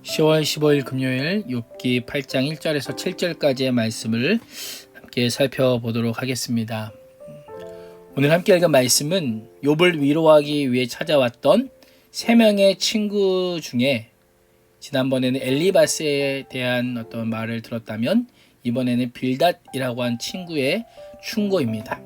10월 15일 금요일 욥기 8장 1절에서 7절까지의 말씀을 함께 살펴보도록 하겠습니다. 오늘 함께 읽은 말씀은 욥을 위로하기 위해 찾아왔던 3명의 친구 중에 지난번에는 엘리바스에 대한 어떤 말을 들었다면 이번에는 빌닷이라고 한 친구의 충고입니다.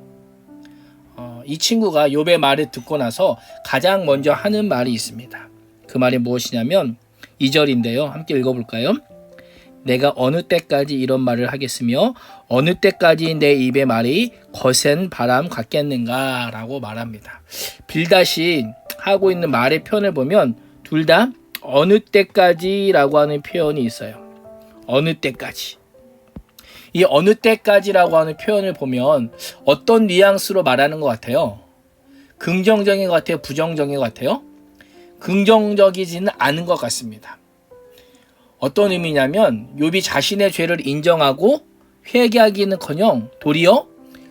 이 친구가 욥의 말을 듣고 나서 가장 먼저 하는 말이 있습니다. 그 말이 무엇이냐면 2절인데요. 함께 읽어볼까요? 내가 어느 때까지 이런 말을 하겠으며 어느 때까지 내 입의 말이 거센 바람 같겠는가 라고 말합니다. 빌닷이 하고 있는 말의 표현을 보면 둘 다 어느 때까지 라고 하는 표현이 있어요. 어느 때까지. 이 어느 때까지라고 하는 표현을 보면 어떤 뉘앙스로 말하는 것 같아요? 긍정적인 것 같아요? 부정적인 것 같아요? 긍정적이지는 않은 것 같습니다. 어떤 의미냐면 욥이 자신의 죄를 인정하고 회개하기는커녕 도리어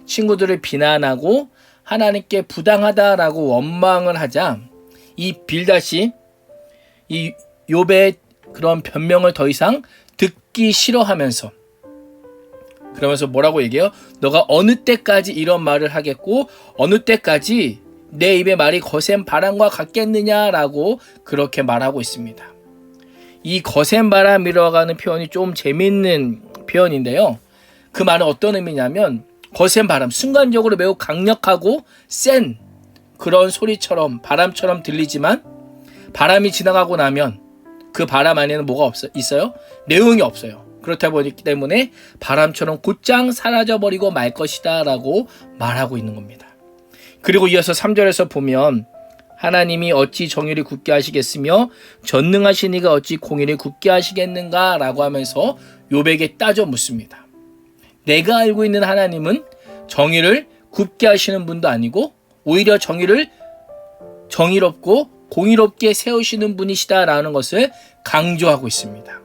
친구들을 비난하고 하나님께 부당하다라고 원망을 하자 이 빌닷이 이 욥의 그런 변명을 더 이상 듣기 싫어하면서 그러면서 뭐라고 얘기해요? 너가 어느 때까지 이런 말을 하겠고 어느 때까지 내 입의 말이 거센 바람과 같겠느냐라고 그렇게 말하고 있습니다. 이 거센 바람이라고 하는 표현이 좀 재미있는 표현인데요. 그 말은 어떤 의미냐면 거센 바람, 순간적으로 매우 강력하고 센 그런 소리처럼 바람처럼 들리지만 바람이 지나가고 나면 그 바람 안에는 뭐가 있어요? 내용이 없어요. 그렇다 보기 때문에 바람처럼 곧장 사라져버리고 말 것이다 라고 말하고 있는 겁니다. 그리고 이어서 3절에서 보면 하나님이 어찌 정의를 굳게 하시겠으며 전능하신 이가 어찌 공의를 굳게 하시겠는가 라고 하면서 욥에게 따져 묻습니다. 내가 알고 있는 하나님은 정의를 굳게 하시는 분도 아니고 오히려 정의를 정의롭고 공의롭게 세우시는 분이시다라는 것을 강조하고 있습니다.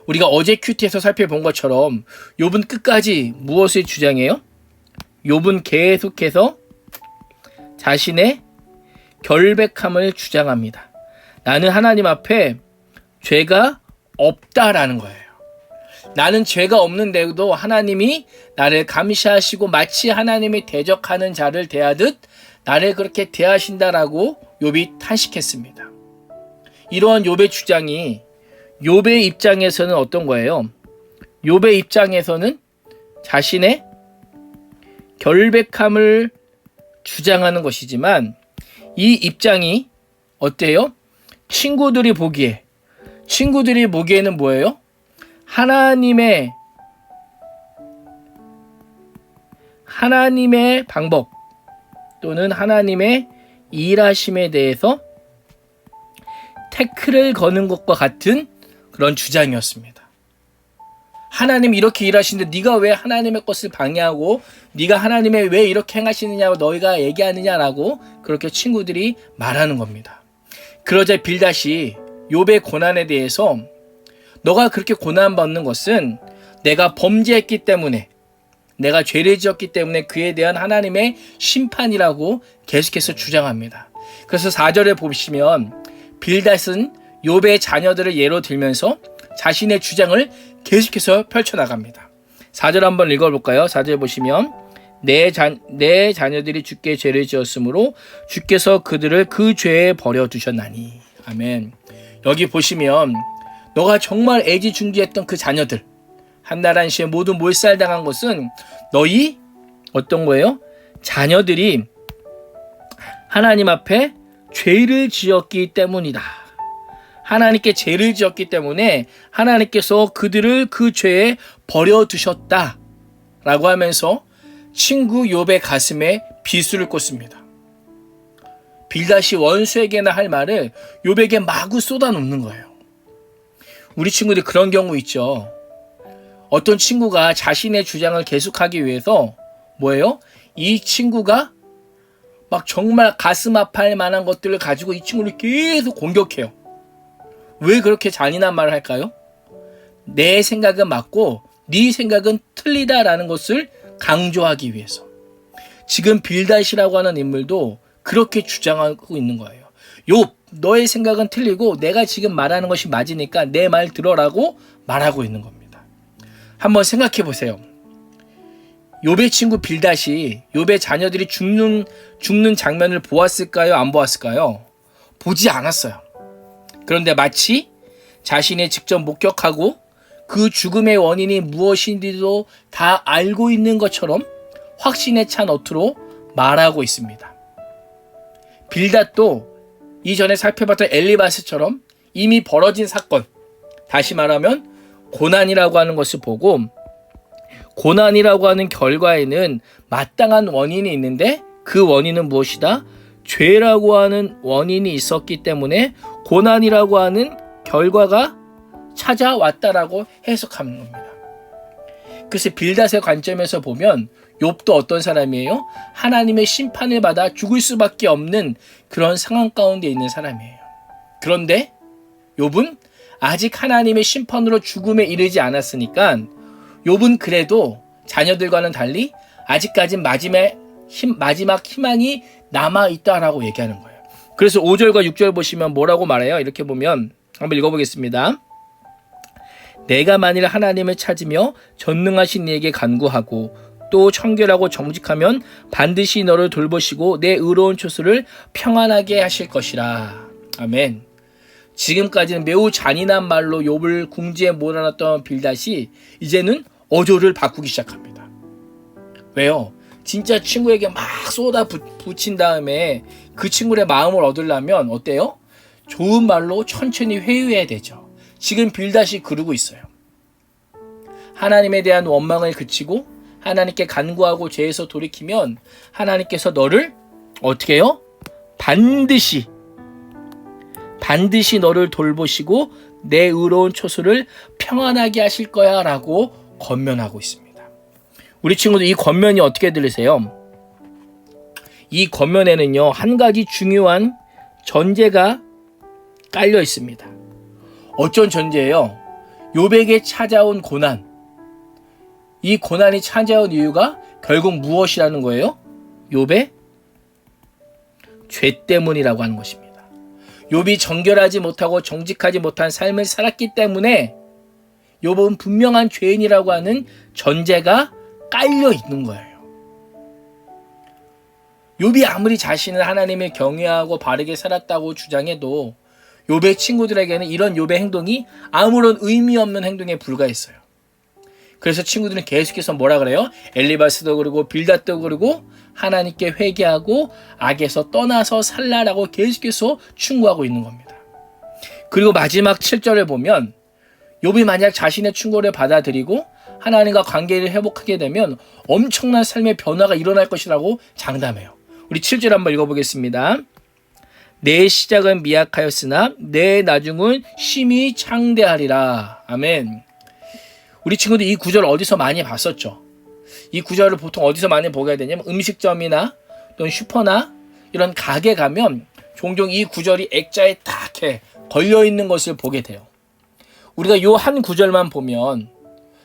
우리가 어제 큐티에서 살펴본 것처럼 욥은 끝까지 무엇을 주장해요? 욥은 계속해서 자신의 결백함을 주장합니다. 나는 하나님 앞에 죄가 없다라는 거예요. 나는 죄가 없는데도 하나님이 나를 감시하시고 마치 하나님이 대적하는 자를 대하듯 나를 그렇게 대하신다라고 욥이 탄식했습니다. 이러한 욥의 주장이 욥의 입장에서는 어떤 거예요? 욥의 입장에서는 자신의 결백함을 주장하는 것이지만 이 입장이 어때요? 친구들이 보기에는 뭐예요? 하나님의 방법 또는 하나님의 일하심에 대해서 태클을 거는 것과 같은 그런 주장이었습니다. 하나님 이렇게 일하시는데 네가 왜 하나님의 것을 방해하고 네가 하나님의 왜 이렇게 행하시느냐고 너희가 얘기하느냐라고 그렇게 친구들이 말하는 겁니다. 그러자 빌닷이 욥의 고난에 대해서 너가 그렇게 고난받는 것은 내가 범죄했기 때문에 내가 죄를 지었기 때문에 그에 대한 하나님의 심판이라고 계속해서 주장합니다. 그래서 4절에 보시면 빌닷은 욥의 자녀들을 예로 들면서 자신의 주장을 계속해서 펼쳐나갑니다. 4절 한번 읽어볼까요? 4절 보시면 내 자녀들이 주께 죄를 지었으므로 주께서 그들을 그 죄에 버려두셨나니. 아멘. 여기 보시면 너가 정말 애지중지했던 그 자녀들 한날 한시에 모두 몰살당한 것은 너희 어떤 거예요? 자녀들이 하나님 앞에 죄를 지었기 때문이다. 하나님께 죄를 지었기 때문에 하나님께서 그들을 그 죄에 버려두셨다 라고 하면서 친구 욥의 가슴에 비수를 꽂습니다. 빌닷이 원수에게나 할 말을 욥에게 마구 쏟아놓는 거예요. 우리 친구들 그런 경우 있죠. 어떤 친구가 자신의 주장을 계속하기 위해서 뭐예요? 이 친구가 막 정말 가슴 아파할 만한 것들을 가지고 이 친구를 계속 공격해요. 왜 그렇게 잔인한 말을 할까요? 내 생각은 맞고 네 생각은 틀리다라는 것을 강조하기 위해서. 지금 빌닷이라고 하는 인물도 그렇게 주장하고 있는 거예요. 욥, 너의 생각은 틀리고 내가 지금 말하는 것이 맞으니까 내 말 들어라고 말하고 있는 겁니다. 한번 생각해 보세요. 욥의 친구 빌닷이 욥의 자녀들이 죽는 장면을 보았을까요? 안 보았을까요? 보지 않았어요. 그런데 마치 자신이 직접 목격하고 그 죽음의 원인이 무엇인지도 다 알고 있는 것처럼 확신에 찬 어투로 말하고 있습니다. 빌닷도 이전에 살펴봤던 엘리바스처럼 이미 벌어진 사건, 다시 말하면 고난이라고 하는 것을 보고 고난이라고 하는 결과에는 마땅한 원인이 있는데 그 원인은 무엇이다? 죄라고 하는 원인이 있었기 때문에 고난이라고 하는 결과가 찾아왔다라고 해석하는 겁니다. 그래서 빌닷의 관점에서 보면 욥도 어떤 사람이에요? 하나님의 심판을 받아 죽을 수밖에 없는 그런 상황 가운데 있는 사람이에요. 그런데 욥은 아직 하나님의 심판으로 죽음에 이르지 않았으니까 욥은 그래도 자녀들과는 달리 아직까지 마지막 희망이 남아있다라고 얘기하는 거예요. 그래서 5절과 6절 보시면 뭐라고 말해요? 이렇게 보면 한번 읽어보겠습니다. 내가 만일 하나님을 찾으며 전능하신 이에게 간구하고 또 청결하고 정직하면 반드시 너를 돌보시고 내 의로운 초소를 평안하게 하실 것이라. 아멘. 지금까지는 매우 잔인한 말로 욥을 궁지에 몰아넣었던 빌닷이 이제는 어조를 바꾸기 시작합니다. 왜요? 진짜 친구에게 막 쏟아 붙인 다음에 그 친구의 마음을 얻으려면 어때요? 좋은 말로 천천히 회유해야 되죠. 지금 빌닷이 그러고 있어요. 하나님에 대한 원망을 그치고 하나님께 간구하고 죄에서 돌이키면 하나님께서 너를 어떻게 해요? 반드시 너를 돌보시고 내 의로운 초소를 평안하게 하실 거야 라고 권면하고 있습니다. 우리 친구들 이 권면이 어떻게 들리세요? 이 권면에는요 한 가지 중요한 전제가 깔려 있습니다. 어쩐 전제예요? 욥에게 찾아온 고난, 이 고난이 찾아온 이유가 결국 무엇이라는 거예요? 욥의 죄 때문이라고 하는 것입니다. 욥이 정결하지 못하고 정직하지 못한 삶을 살았기 때문에 욥은 분명한 죄인이라고 하는 전제가 깔려 있는 거예요. 욥이 아무리 자신은 하나님을 경외하고 바르게 살았다고 주장해도 욥의 친구들에게는 이런 욥의 행동이 아무런 의미 없는 행동에 불과했어요. 그래서 친구들은 계속해서 뭐라 그래요? 엘리바스도 그러고 빌닷도 그러고 하나님께 회개하고 악에서 떠나서 살라라고 계속해서 충고하고 있는 겁니다. 그리고 마지막 7절을 보면 욥이 만약 자신의 충고를 받아들이고 하나님과 관계를 회복하게 되면 엄청난 삶의 변화가 일어날 것이라고 장담해요. 우리 7절 한번 읽어보겠습니다. 내 시작은 미약하였으나 내 나중은 심히 창대하리라. 아멘. 우리 친구들 이 구절 어디서 많이 봤었죠? 이 구절을 보통 어디서 많이 보게 되냐면 음식점이나 또는 슈퍼나 이런 가게 가면 종종 이 구절이 액자에 딱 걸려있는 것을 보게 돼요. 우리가 이 한 구절만 보면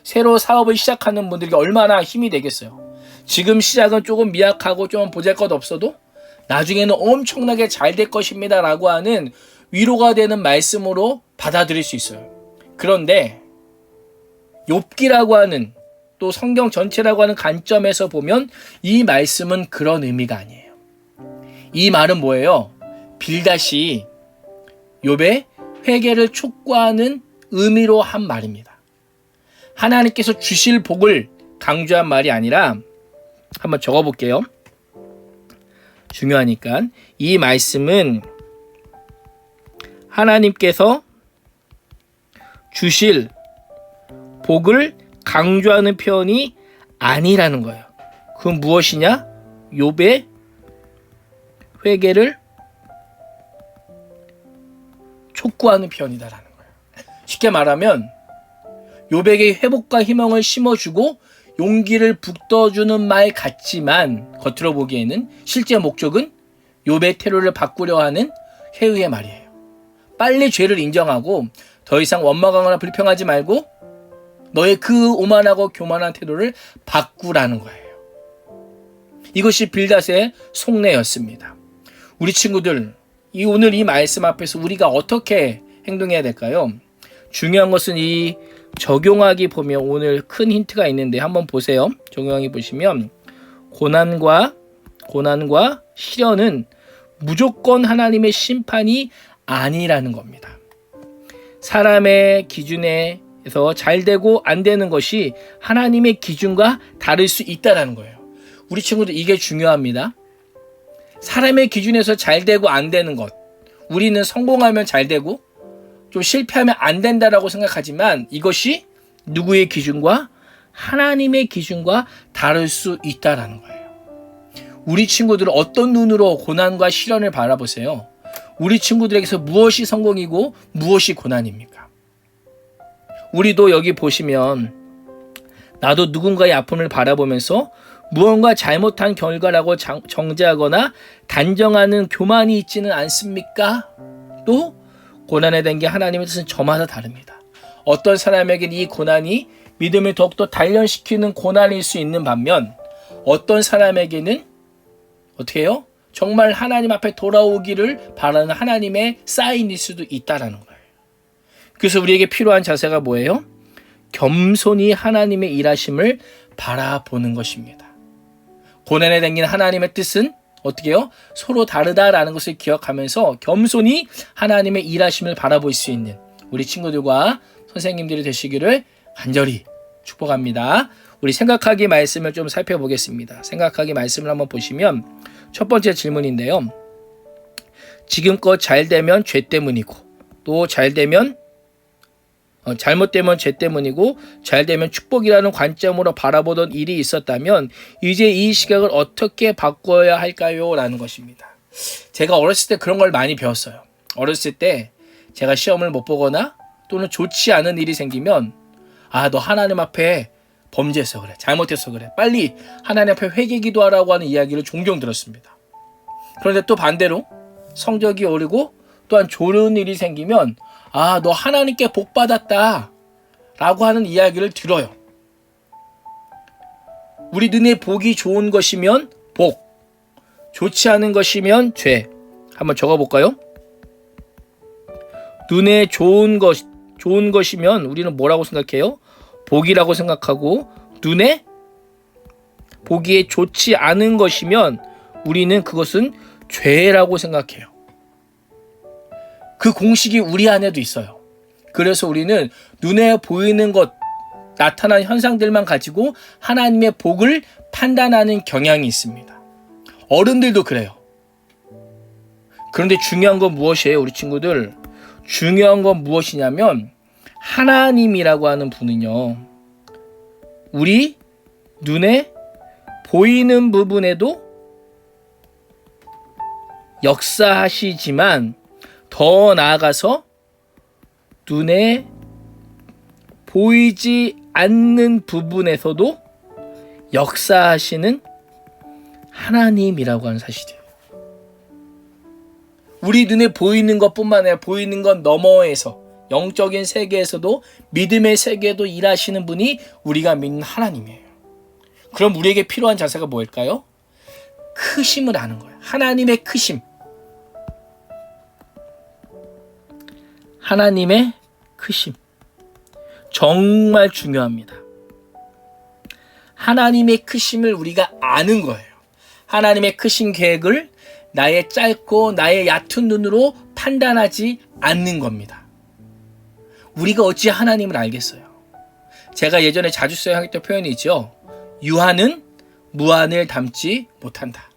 새로 사업을 시작하는 분들에게 얼마나 힘이 되겠어요. 지금 시작은 조금 미약하고 좀 보잘것없어도 나중에는 엄청나게 잘 될 것입니다 라고 하는 위로가 되는 말씀으로 받아들일 수 있어요. 그런데 욥기라고 하는 또 성경 전체라고 하는 관점에서 보면 이 말씀은 그런 의미가 아니에요. 이 말은 뭐예요? 빌닷이 욥의 회개를 촉구하는 의미로 한 말입니다. 하나님께서 주실 복을 강조한 말이 아니라 한번 적어볼게요. 중요하니까 이 말씀은 하나님께서 주실 복을 강조하는 표현이 아니라는 거예요. 그건 무엇이냐? 욥의 회개를 촉구하는 표현이다라는 거예요. 쉽게 말하면 욥에게 회복과 희망을 심어주고 용기를 북돋주는 말 같지만 겉으로 보기에는 실제 목적은 욥의 태도를 바꾸려 하는 회유의 말이에요. 빨리 죄를 인정하고 더 이상 원망하거나 불평하지 말고 너의 그 오만하고 교만한 태도를 바꾸라는 거예요. 이것이 빌닷의 속내였습니다. 우리 친구들, 오늘 이 말씀 앞에서 우리가 어떻게 행동해야 될까요? 중요한 것은 이 적용하기 보면 오늘 큰 힌트가 있는데 한번 보세요. 적용하기 보시면 고난과 시련은 무조건 하나님의 심판이 아니라는 겁니다. 사람의 기준에서 잘 되고 안 되는 것이 하나님의 기준과 다를 수 있다는 거예요. 우리 친구들 이게 중요합니다. 사람의 기준에서 잘 되고 안 되는 것, 우리는 성공하면 잘 되고 좀 실패하면 안 된다라고 생각하지만 이것이 누구의 기준과 하나님의 기준과 다를 수 있다는 거예요. 우리 친구들은 어떤 눈으로 고난과 시련을 바라보세요? 우리 친구들에게서 무엇이 성공이고 무엇이 고난입니까? 우리도 여기 보시면 나도 누군가의 아픔을 바라보면서 무언가 잘못한 결과라고 정죄하거나 단정하는 교만이 있지는 않습니까? 또 고난에 대한 게 하나님의 뜻은 저마다 다릅니다. 어떤 사람에게는 이 고난이 믿음을 더욱더 단련시키는 고난일 수 있는 반면 어떤 사람에게는 어떻게 해요? 정말 하나님 앞에 돌아오기를 바라는 하나님의 사인일 수도 있다는 거예요. 그래서 우리에게 필요한 자세가 뭐예요? 겸손히 하나님의 일하심을 바라보는 것입니다. 고난에 담긴 하나님의 뜻은 어떻게 해요? 서로 다르다라는 것을 기억하면서 겸손히 하나님의 일하심을 바라볼 수 있는 우리 친구들과 선생님들이 되시기를 간절히 축복합니다. 우리 생각하기 말씀을 좀 살펴보겠습니다. 생각하기 말씀을 한번 보시면 첫 번째 질문인데요. 지금껏 잘 되면 죄 때문이고 또 잘 되면 잘못되면 죄 때문이고 잘 되면 축복이라는 관점으로 바라보던 일이 있었다면 이제 이 시각을 어떻게 바꿔야 할까요? 라는 것입니다. 제가 어렸을 때 그런 걸 많이 배웠어요. 어렸을 때 제가 시험을 못 보거나 또는 좋지 않은 일이 생기면 너 하나님 앞에 범죄했어 그래. 잘못했어 그래. 빨리 하나님 앞에 회개 기도하라고 하는 이야기를 종종 들었습니다. 그런데 또 반대로 성적이 오르고 또한 좋은 일이 생기면 너 하나님께 복 받았다 라고 하는 이야기를 들어요. 우리 눈에 복이 좋은 것이면 복, 좋지 않은 것이면 죄. 한번 적어볼까요? 눈에 좋은 것이면 우리는 뭐라고 생각해요? 복이라고 생각하고 눈에 보기에 좋지 않은 것이면 우리는 그것은 죄라고 생각해요. 그 공식이 우리 안에도 있어요. 그래서 우리는 눈에 보이는 것, 나타나는 현상들만 가지고 하나님의 복을 판단하는 경향이 있습니다. 어른들도 그래요. 그런데 중요한 건 무엇이에요, 우리 친구들? 중요한 건 무엇이냐면 하나님이라고 하는 분은요, 우리 눈에 보이는 부분에도 역사하시지만 더 나아가서 눈에 보이지 않는 부분에서도 역사하시는 하나님이라고 하는 사실이에요. 우리 눈에 보이는 것뿐만 아니라 보이는 것 너머에서 영적인 세계에서도 믿음의 세계에도 일하시는 분이 우리가 믿는 하나님이에요. 그럼 우리에게 필요한 자세가 뭘까요? 크심을 아는 거예요. 하나님의 크심. 하나님의 크심. 정말 중요합니다. 하나님의 크심을 우리가 아는 거예요. 하나님의 크신 계획을 나의 짧고 나의 얕은 눈으로 판단하지 않는 겁니다. 우리가 어찌 하나님을 알겠어요? 제가 예전에 자주 사용했던 표현이 있죠. 유한은 무한을 담지 못한다.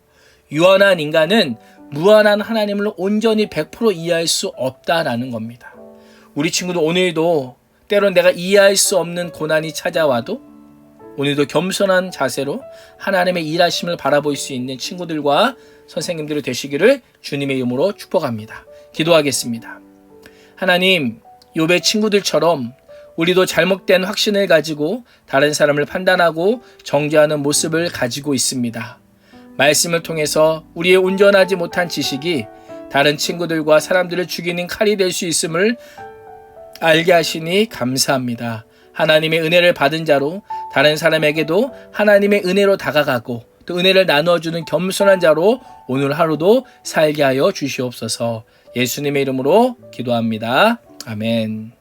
유한한 인간은 무한한 하나님을 온전히 100% 이해할 수 없다라는 겁니다. 우리 친구들 오늘도 때론 내가 이해할 수 없는 고난이 찾아와도 오늘도 겸손한 자세로 하나님의 일하심을 바라볼 수 있는 친구들과 선생님들이 되시기를 주님의 이름으로 축복합니다. 기도하겠습니다. 하나님, 욥의 친구들처럼 우리도 잘못된 확신을 가지고 다른 사람을 판단하고 정죄하는 모습을 가지고 있습니다. 말씀을 통해서 우리의 온전하지 못한 지식이 다른 친구들과 사람들을 죽이는 칼이 될 수 있음을 알게 하시니 감사합니다. 하나님의 은혜를 받은 자로 다른 사람에게도 하나님의 은혜로 다가가고 또 은혜를 나누어주는 겸손한 자로 오늘 하루도 살게 하여 주시옵소서. 예수님의 이름으로 기도합니다. 아멘.